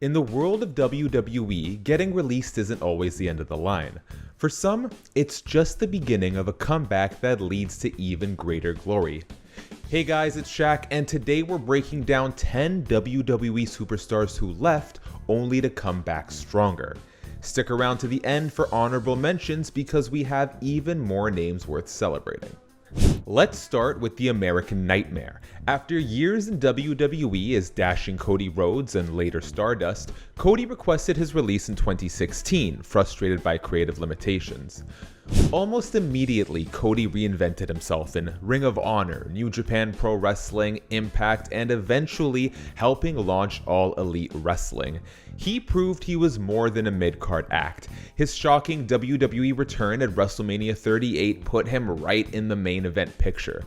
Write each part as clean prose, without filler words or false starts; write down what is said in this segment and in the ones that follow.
In the world of WWE, getting released isn't always the end of the line. For some, it's just the beginning of a comeback that leads to even greater glory. Hey guys, it's Shaq, and today we're breaking down 10 WWE superstars who left only to come back stronger. Stick around to the end for honorable mentions because we have even more names worth celebrating. Let's start with the American Nightmare. After years in WWE as dashing Cody Rhodes and later Stardust, Cody requested his release in 2016, frustrated by creative limitations. Almost immediately, Cody reinvented himself in Ring of Honor, New Japan Pro Wrestling, Impact, and eventually helping launch All Elite Wrestling. He proved he was more than a mid-card act. His shocking WWE return at WrestleMania 38 put him right in the main event picture.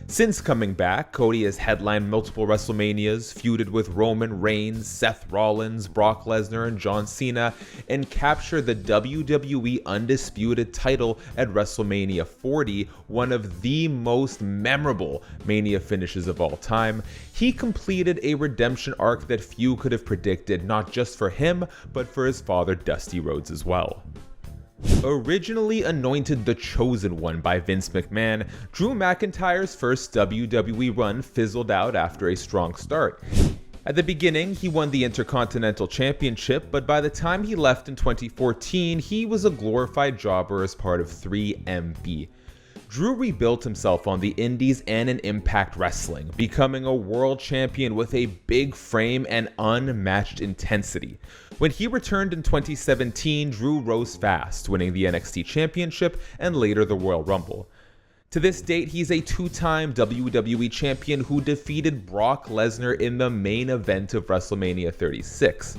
Since coming back, Cody has headlined multiple WrestleManias, feuded with Roman Reigns, Seth Rollins, Brock Lesnar, and John Cena, and captured the WWE Undisputed title at WrestleMania 40, one of the most memorable Mania finishes of all time. He completed a redemption arc that few could have predicted, not just for him, but for his father Dusty Rhodes as well. Originally anointed the Chosen One by Vince McMahon, Drew McIntyre's first WWE run fizzled out after a strong start. At the beginning, he won the Intercontinental Championship, but by the time he left in 2014, he was a glorified jobber as part of 3MB. Drew rebuilt himself on the Indies and in Impact Wrestling, becoming a world champion with a big frame and unmatched intensity. When he returned in 2017, Drew rose fast, winning the NXT Championship and later the Royal Rumble. To this date, he's a two-time WWE champion who defeated Brock Lesnar in the main event of WrestleMania 36.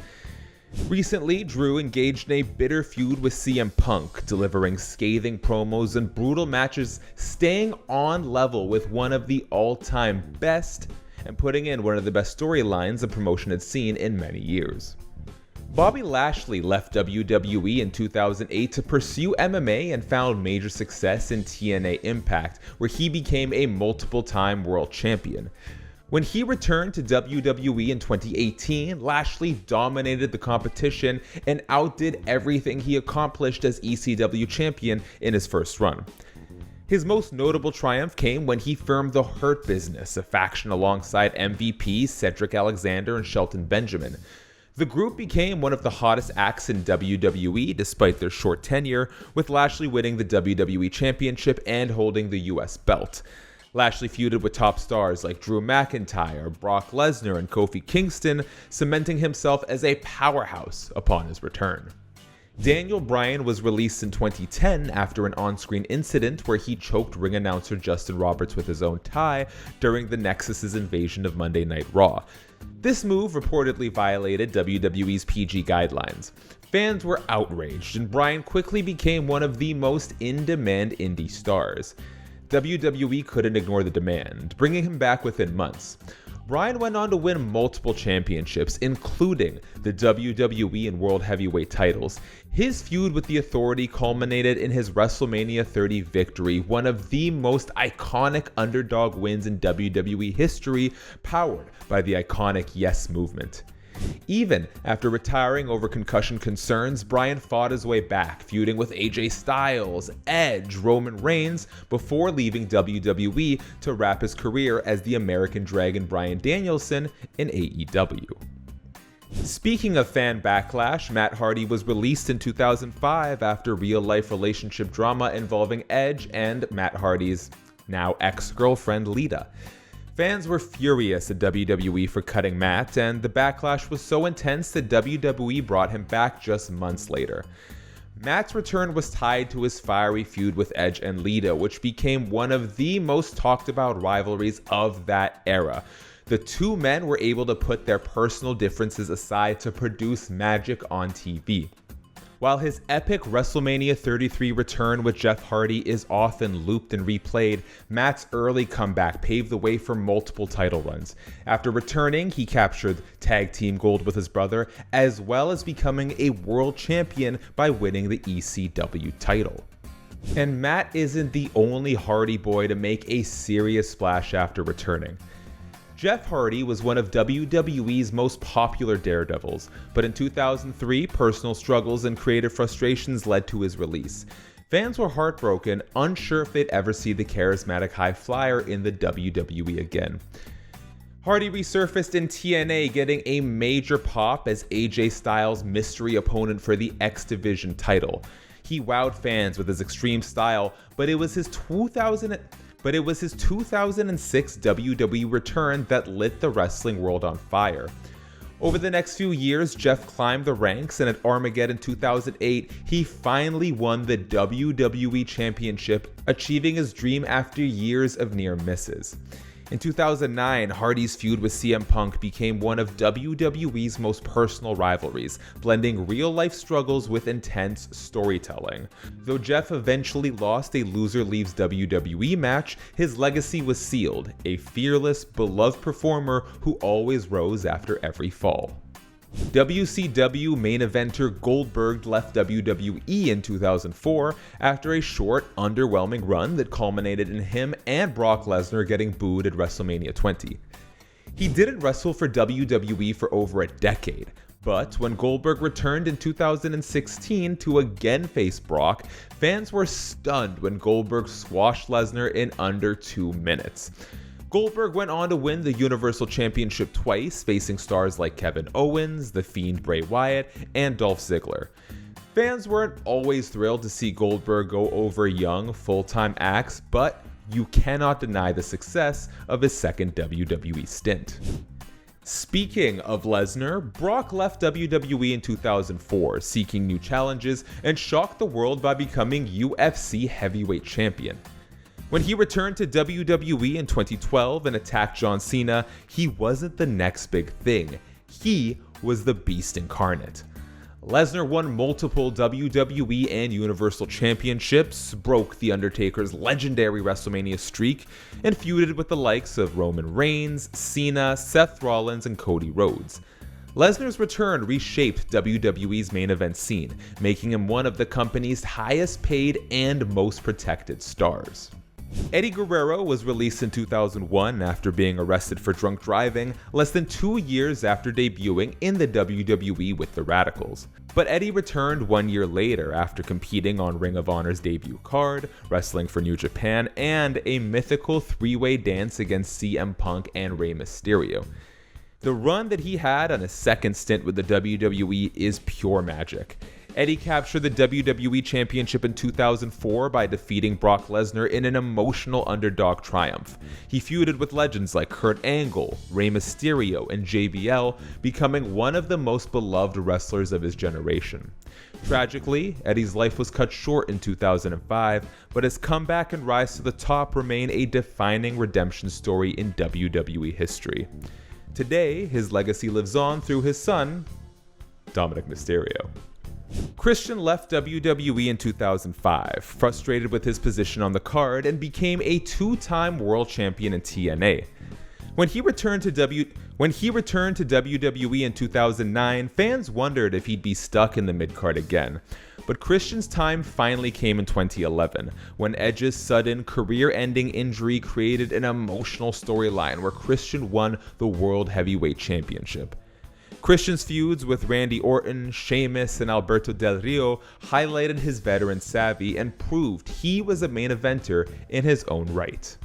Recently, Drew engaged in a bitter feud with CM Punk, delivering scathing promos and brutal matches, staying on level with one of the all-time best and putting in one of the best storylines the promotion had seen in many years. Bobby Lashley left WWE in 2008 to pursue MMA and found major success in TNA Impact, where he became a multiple-time world champion. When he returned to WWE in 2018, Lashley dominated the competition and outdid everything he accomplished as ECW champion in his first run. His most notable triumph came when he formed the Hurt Business, a faction alongside MVP, Cedric Alexander, and Shelton Benjamin. The group became one of the hottest acts in WWE despite their short tenure, with Lashley winning the WWE Championship and holding the US belt. Lashley feuded with top stars like Drew McIntyre, Brock Lesnar, and Kofi Kingston, cementing himself as a powerhouse upon his return. Daniel Bryan was released in 2010 after an on-screen incident where he choked ring announcer Justin Roberts with his own tie during the Nexus's invasion of Monday Night Raw. This move reportedly violated WWE's PG guidelines. Fans were outraged, and Bryan quickly became one of the most in-demand indie stars. WWE couldn't ignore the demand, bringing him back within months. Bryan went on to win multiple championships, including the WWE and World Heavyweight titles. His feud with the Authority culminated in his WrestleMania 30 victory, one of the most iconic underdog wins in WWE history, powered by the iconic Yes movement. Even after retiring over concussion concerns, Bryan fought his way back, feuding with AJ Styles, Edge, Roman Reigns, before leaving WWE to wrap his career as the American Dragon Bryan Danielson in AEW. Speaking of fan backlash, Matt Hardy was released in 2005 after real-life relationship drama involving Edge and Matt Hardy's now ex-girlfriend Lita. Fans were furious at WWE for cutting Matt, and the backlash was so intense that WWE brought him back just months later. Matt's return was tied to his fiery feud with Edge and Lita, which became one of the most talked about rivalries of that era. The two men were able to put their personal differences aside to produce magic on TV. While his epic WrestleMania 33 return with Jeff Hardy is often looped and replayed, Matt's early comeback paved the way for multiple title runs. After returning, he captured tag team gold with his brother, as well as becoming a world champion by winning the ECW title. And Matt isn't the only Hardy boy to make a serious splash after returning. Jeff Hardy was one of WWE's most popular daredevils, but in 2003, personal struggles and creative frustrations led to his release. Fans were heartbroken, unsure if they'd ever see the charismatic high flyer in the WWE again. Hardy resurfaced in TNA, getting a major pop as AJ Styles' mystery opponent for the X Division title. He wowed fans with his extreme style, but it was his 2006 WWE return that lit the wrestling world on fire. Over the next few years, Jeff climbed the ranks, and at Armageddon 2008, he finally won the WWE Championship, achieving his dream after years of near misses. In 2009, Hardy's feud with CM Punk became one of WWE's most personal rivalries, blending real-life struggles with intense storytelling. Though Jeff eventually lost a loser leaves WWE match, his legacy was sealed, a fearless, beloved performer who always rose after every fall. WCW main eventer Goldberg left WWE in 2004 after a short, underwhelming run that culminated in him and Brock Lesnar getting booed at WrestleMania 20. He didn't wrestle for WWE for over a decade, but when Goldberg returned in 2016 to again face Brock, fans were stunned when Goldberg squashed Lesnar in under 2 minutes. Goldberg went on to win the Universal Championship twice, facing stars like Kevin Owens, The Fiend Bray Wyatt, and Dolph Ziggler. Fans weren't always thrilled to see Goldberg go over young, full-time acts, but you cannot deny the success of his second WWE stint. Speaking of Lesnar, Brock left WWE in 2004, seeking new challenges, and shocked the world by becoming UFC Heavyweight Champion. When he returned to WWE in 2012 and attacked John Cena, he wasn't the next big thing. He was the Beast incarnate. Lesnar won multiple WWE and Universal Championships, broke The Undertaker's legendary WrestleMania streak, and feuded with the likes of Roman Reigns, Cena, Seth Rollins, and Cody Rhodes. Lesnar's return reshaped WWE's main event scene, making him one of the company's highest paid and most protected stars. Eddie Guerrero was released in 2001 after being arrested for drunk driving, less than 2 years after debuting in the WWE with the Radicals. But Eddie returned 1 year later after competing on Ring of Honor's debut card, wrestling for New Japan, and a mythical three-way dance against CM Punk and Rey Mysterio. The run that he had on his second stint with the WWE is pure magic. Eddie captured the WWE Championship in 2004 by defeating Brock Lesnar in an emotional underdog triumph. He feuded with legends like Kurt Angle, Rey Mysterio, and JBL, becoming one of the most beloved wrestlers of his generation. Tragically, Eddie's life was cut short in 2005, but his comeback and rise to the top remain a defining redemption story in WWE history. Today, his legacy lives on through his son, Dominic Mysterio. Christian left WWE in 2005, frustrated with his position on the card, and became a two-time world champion in TNA. When he returned to WWE in 2009, fans wondered if he'd be stuck in the mid-card again. But Christian's time finally came in 2011, when Edge's sudden, career-ending injury created an emotional storyline where Christian won the World Heavyweight Championship. Christian's feuds with Randy Orton, Sheamus, and Alberto Del Rio highlighted his veteran savvy and proved he was a main eventer in his own right.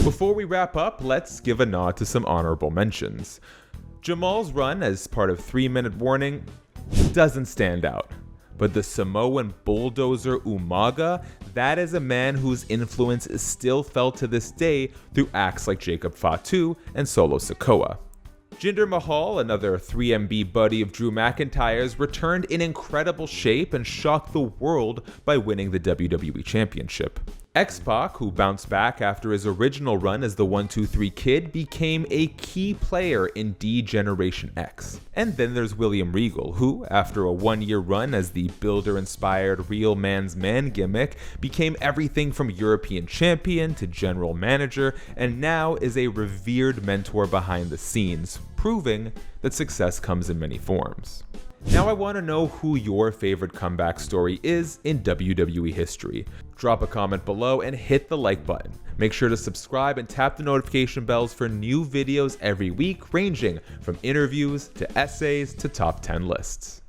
Before we wrap up, let's give a nod to some honorable mentions. Jamal's run as part of 3 Minute Warning doesn't stand out, but the Samoan bulldozer Umaga, that is a man whose influence is still felt to this day through acts like Jacob Fatu and Solo Sikoa. Jinder Mahal, another 3MB buddy of Drew McIntyre's, returned in incredible shape and shocked the world by winning the WWE Championship. X-Pac, who bounced back after his original run as the 1-2-3 Kid, became a key player in D-Generation X. And then there's William Regal, who, after a 1-year run as the Builder-inspired Real Man's Man gimmick, became everything from European Champion to General Manager, and now is a revered mentor behind the scenes, proving that success comes in many forms. Now I want to know who your favorite comeback story is in WWE history. Drop a comment below and hit the like button. Make sure to subscribe and tap the notification bells for new videos every week, ranging from interviews to essays to top 10 lists.